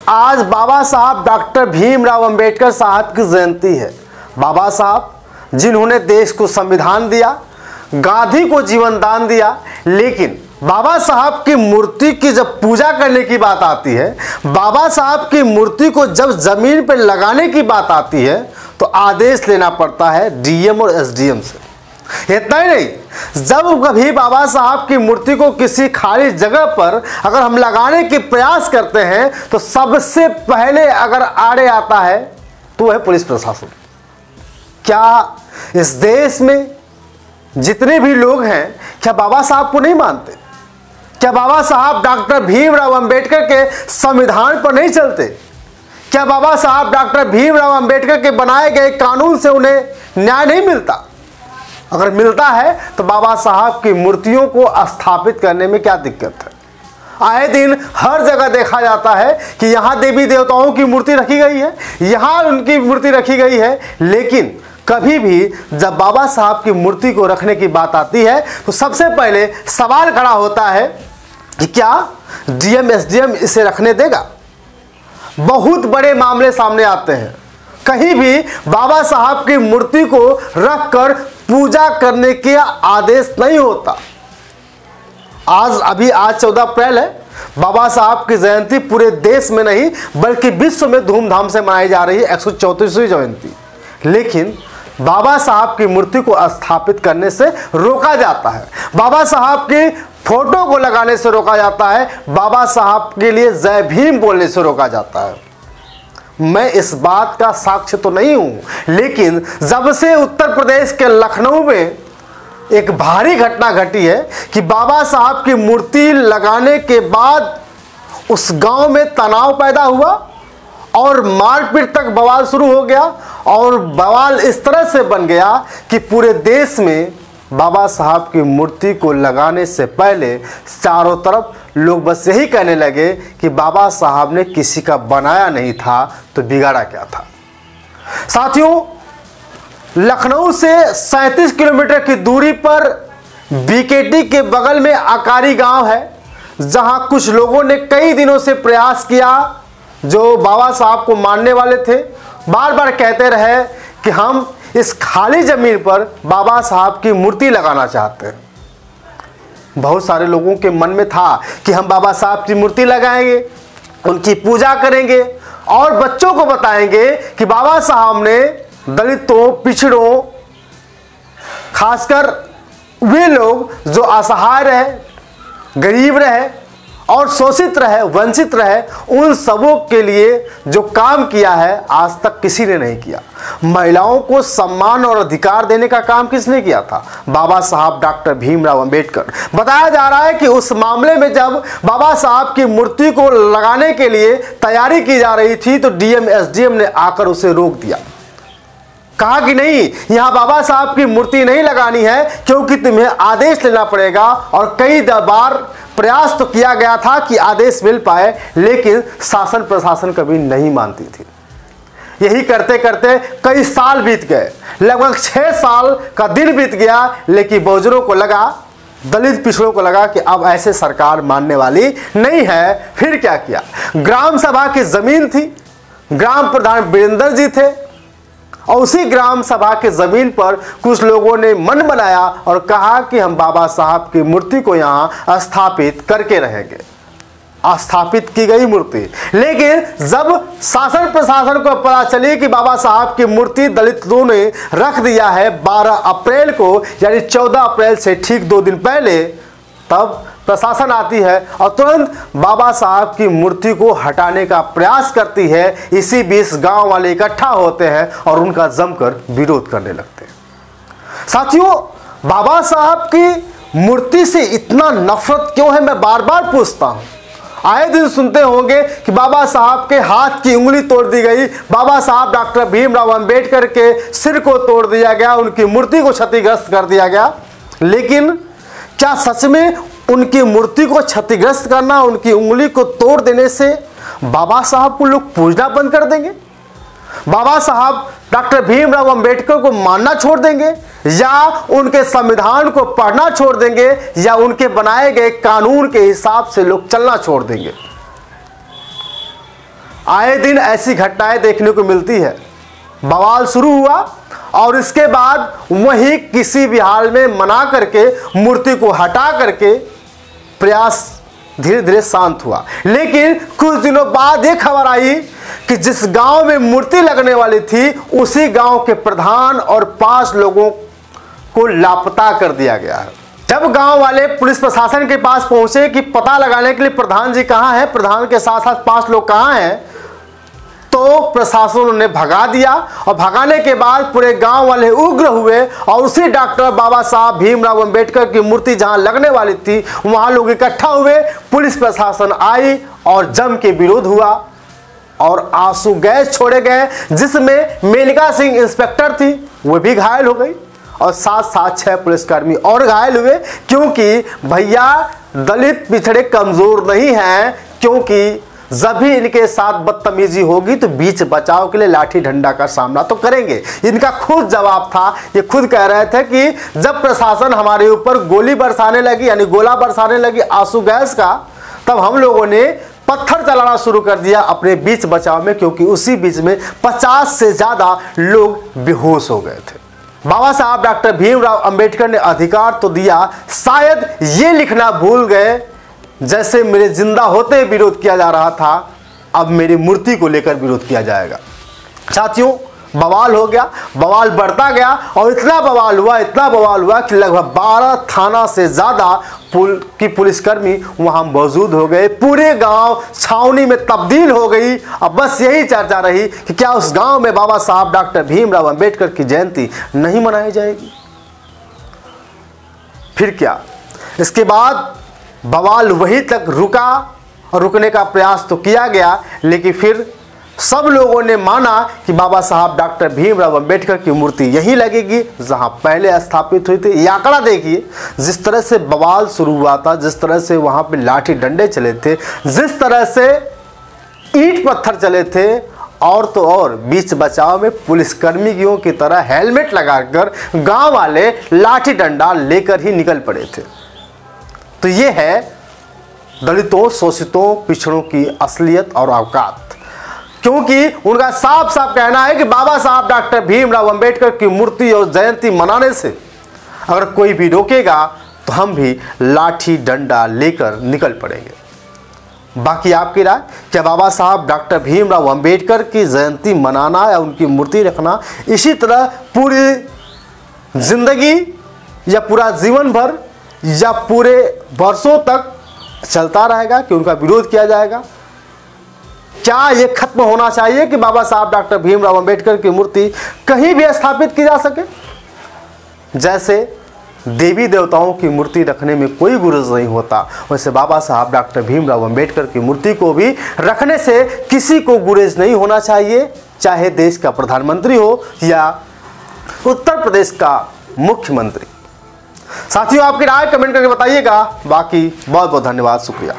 आज बाबा साहब डॉक्टर भीमराव अंबेडकर साहब की जयंती है। बाबा साहब जिन्होंने देश को संविधान दिया, गांधी को जीवन दान दिया, लेकिन बाबा साहब की मूर्ति की जब पूजा करने की बात आती है, बाबा साहब की मूर्ति को जब जमीन पर लगाने की बात आती है, तो आदेश लेना पड़ता है डीएम और एसडीएम से। इतना ही नहीं, जब कभी बाबा साहब की मूर्ति को किसी खाली जगह पर अगर हम लगाने के प्रयास करते हैं, तो सबसे पहले अगर आड़े आता है तो है पुलिस प्रशासन। क्या इस देश में जितने भी लोग हैं, क्या बाबा साहब को नहीं मानते? क्या बाबा साहब डॉक्टर भीमराव अंबेडकर के संविधान पर नहीं चलते? क्या बाबा साहब डॉक्टर भीमराव अंबेडकर के बनाए गए कानून से उन्हें न्याय नहीं मिलता? अगर मिलता है तो बाबा साहब की मूर्तियों को स्थापित करने में क्या दिक्कत है? आए दिन हर जगह देखा जाता है कि यहाँ देवी देवताओं की मूर्ति रखी गई है, यहाँ उनकी मूर्ति रखी गई है, लेकिन कभी भी जब बाबा साहब की मूर्ति को रखने की बात आती है तो सबसे पहले सवाल खड़ा होता है कि क्या डीएम एसडीएम इसे रखने देगा? बहुत बड़े मामले सामने आते हैं, कहीं भी बाबा साहब की मूर्ति को रखकर पूजा करने के आदेश नहीं होता। आज 14 अप्रैल है, बाबा साहब की जयंती पूरे देश में नहीं बल्कि विश्व में धूमधाम से मनाई जा रही है, 134वीं जयंती। लेकिन बाबा साहब की मूर्ति को स्थापित करने से रोका जाता है, बाबा साहब की फोटो को लगाने से रोका जाता है, बाबा साहब के लिए जय भीम बोलने से रोका जाता है। मैं इस बात का साक्ष्य तो नहीं हूं, लेकिन जब से उत्तर प्रदेश के लखनऊ में एक भारी घटना घटी है कि बाबा साहब की मूर्ति लगाने के बाद उस गांव में तनाव पैदा हुआ और मारपीट तक बवाल शुरू हो गया, और बवाल इस तरह से बन गया कि पूरे देश में बाबा साहब की मूर्ति को लगाने से पहले चारों तरफ लोग बस यही कहने लगे कि बाबा साहब ने किसी का बनाया नहीं था तो बिगाड़ा क्या था। साथियों, लखनऊ से 37 किलोमीटर की दूरी पर बीकेटी के बगल में आकारी गांव है, जहां कुछ लोगों ने कई दिनों से प्रयास किया, जो बाबा साहब को मानने वाले थे, बार बार कहते रहे कि हम इस खाली जमीन पर बाबा साहब की मूर्ति लगाना चाहते हैं। बहुत सारे लोगों के मन में था कि हम बाबा साहब की मूर्ति लगाएंगे, उनकी पूजा करेंगे और बच्चों को बताएंगे कि बाबा साहब ने दलितों, पिछड़ों, खासकर वे लोग जो असहाय रहे, गरीब रहे और शोषित रहे, वंचित रहे, उन सबों के लिए जो काम किया है आज तक किसी ने नहीं किया। महिलाओं को सम्मान और अधिकार देने का काम किसने किया था? बाबा साहब डॉक्टर भीमराव अंबेडकर। बताया जा रहा है कि उस मामले में जब बाबा साहब की मूर्ति को लगाने के लिए तैयारी की जा रही थी तो डीएम एसडीएम ने आकर उसे रोक दिया। कहा कि नहीं, यहां बाबा साहब की मूर्ति नहीं लगानी है क्योंकि तुम्हें आदेश लेना पड़ेगा। और कई बार प्रयास तो किया गया था कि आदेश मिल पाए, लेकिन शासन प्रशासन कभी नहीं मानती थी। यही करते करते कई साल बीत गए, लगभग 6 साल का दिन बीत गया, लेकिन बहुजनों को लगा, दलित पिछड़ों को लगा कि अब ऐसे सरकार मानने वाली नहीं है। फिर क्या किया? ग्राम सभा की जमीन थी, ग्राम प्रधान वीरेंद्र जी थे, और उसी ग्राम सभा के जमीन पर कुछ लोगों ने मन बनाया और कहा कि हम बाबा साहब की मूर्ति को यहाँ स्थापित करके रहेंगे। स्थापित की गई मूर्ति, लेकिन जब शासन प्रशासन को पता चली कि बाबा साहब की मूर्ति दलितों ने रख दिया है 12 अप्रैल को, यानी 14 अप्रैल से ठीक 2 दिन पहले, तब प्रशासन आती है और तुरंत बाबा साहब की मूर्ति को हटाने का प्रयास करती है। इसी बीच गांव वाले इकट्ठा होते हैं और उनका जमकर विरोध करने लगते हैं। साथियों, बाबा साहब की मूर्ति से इतना नफरत क्यों है, मैं बार बार पूछता हूं। आए दिन सुनते होंगे कि बाबा साहब के हाथ की उंगली तोड़ दी गई, बाबा साहब डॉक्टर भीमराव अंबेडकर के सिर को तोड़ दिया गया, उनकी मूर्ति को क्षतिग्रस्त कर दिया गया। लेकिन क्या सच में उनकी मूर्ति को क्षतिग्रस्त करना, उनकी उंगली को तोड़ देने से बाबा साहब को लोग पूजना बंद कर देंगे? बाबा साहब डॉक्टर भीमराव अंबेडकर को मानना छोड़ देंगे, या उनके संविधान को पढ़ना छोड़ देंगे, या उनके बनाए गए कानून के हिसाब से लोग चलना छोड़ देंगे? आए दिन ऐसी घटनाएं देखने को मिलती है। बवाल शुरू हुआ और इसके बाद वहीं किसी भी हाल में मना करके मूर्ति को हटा करके प्रयास धीरे धीरे शांत हुआ। लेकिन कुछ दिनों बाद ये खबर आई कि जिस गांव में मूर्ति लगने वाली थी उसी गांव के प्रधान और 5 लोगों को लापता कर दिया गया है। जब गांव वाले पुलिस प्रशासन के पास पहुंचे कि पता लगाने के लिए प्रधान जी कहां हैं, प्रधान के साथ साथ 5 लोग कहां हैं, तो प्रशासन उन्हें भगा दिया और भगाने के बाद पूरे गांव वाले उग्र हुए और उसी डॉक्टर बाबा साहब भीमराव अंबेडकर की मूर्ति जहां लगने वाली थी वहां लोग इकट्ठा हुए। पुलिस प्रशासन आई और जम के विरोध हुआ और आंसू गैस छोड़े गए, जिसमें मेनका सिंह इंस्पेक्टर थी, वो भी घायल हो गई और साथ साथ 6 पुलिसकर्मी और घायल हुए। क्योंकि भैया दलित पिछड़े कमजोर नहीं हैं, क्योंकि जब भी इनके साथ बदतमीजी होगी तो बीच बचाव के लिए लाठी डंडा का सामना तो करेंगे। इनका खुद जवाब था, ये खुद कह रहे थे कि जब प्रशासन हमारे ऊपर गोली बरसाने लगी, यानी गोला बरसाने लगी आंसू गैस का, तब हम लोगों ने पत्थर चलाना शुरू कर दिया अपने बीच बचाव में, क्योंकि उसी बीच में 50 से ज्यादा लोग बेहोश हो गए थे। बाबा साहब डॉक्टर भीमराव अंबेडकर ने अधिकार तो दिया, शायद ये लिखना भूल गए जैसे मेरे जिंदा होते विरोध किया जा रहा था, अब मेरी मूर्ति को लेकर विरोध किया जाएगा। साथियों, बवाल हो गया, बवाल बढ़ता गया और इतना बवाल हुआ कि लगभग 12 थाना से ज्यादा पुलिसकर्मी वहां मौजूद हो गए। पूरे गांव छावनी में तब्दील हो गई। अब बस यही चर्चा रही कि क्या उस गांव में बाबा साहब डॉक्टर भीमराव अंबेडकर की जयंती नहीं मनाई जाएगी। फिर क्या, इसके बाद बवाल वहीं तक रुका और रुकने का प्रयास तो किया गया, लेकिन फिर सब लोगों ने माना कि बाबा साहब डॉक्टर भीमराव अंबेडकर की मूर्ति यहीं लगेगी जहां पहले स्थापित हुई थी। ये आंकड़ा देखिए, जिस तरह से बवाल शुरू हुआ था, जिस तरह से वहां पे लाठी डंडे चले थे, जिस तरह से ईंट पत्थर चले थे, और तो और बीच बचाव में पुलिसकर्मियों की तरह हेलमेट लगाकर गांव वाले लाठी डंडा लेकर ही निकल पड़े थे। तो ये है दलितों, शोषितों, पिछड़ों की असलियत और औकात। क्योंकि उनका साफ साफ कहना है कि बाबा साहब डॉक्टर भीमराव अंबेडकर की मूर्ति और जयंती मनाने से अगर कोई भी रोकेगा तो हम भी लाठी डंडा लेकर निकल पड़ेंगे। बाकी आपकी राय, क्या बाबा साहब डॉक्टर भीमराव अंबेडकर की जयंती मनाना या उनकी मूर्ति रखना इसी तरह पूरी जिंदगी या पूरा जीवन भर या पूरे वर्षों तक चलता रहेगा कि उनका विरोध किया जाएगा? क्या यह खत्म होना चाहिए कि बाबा साहब डॉक्टर भीमराव अंबेडकर की मूर्ति कहीं भी स्थापित की जा सके? जैसे देवी देवताओं की मूर्ति रखने में कोई गुरेज नहीं होता, वैसे बाबा साहब डॉक्टर भीमराव अंबेडकर की मूर्ति को भी रखने से किसी को गुरेज नहीं होना चाहिए, चाहे देश का प्रधानमंत्री हो या उत्तर प्रदेश का मुख्यमंत्री। साथियों, आपकी राय कमेंट करके बताइएगा। बाकी बहुत बहुत धन्यवाद, शुक्रिया।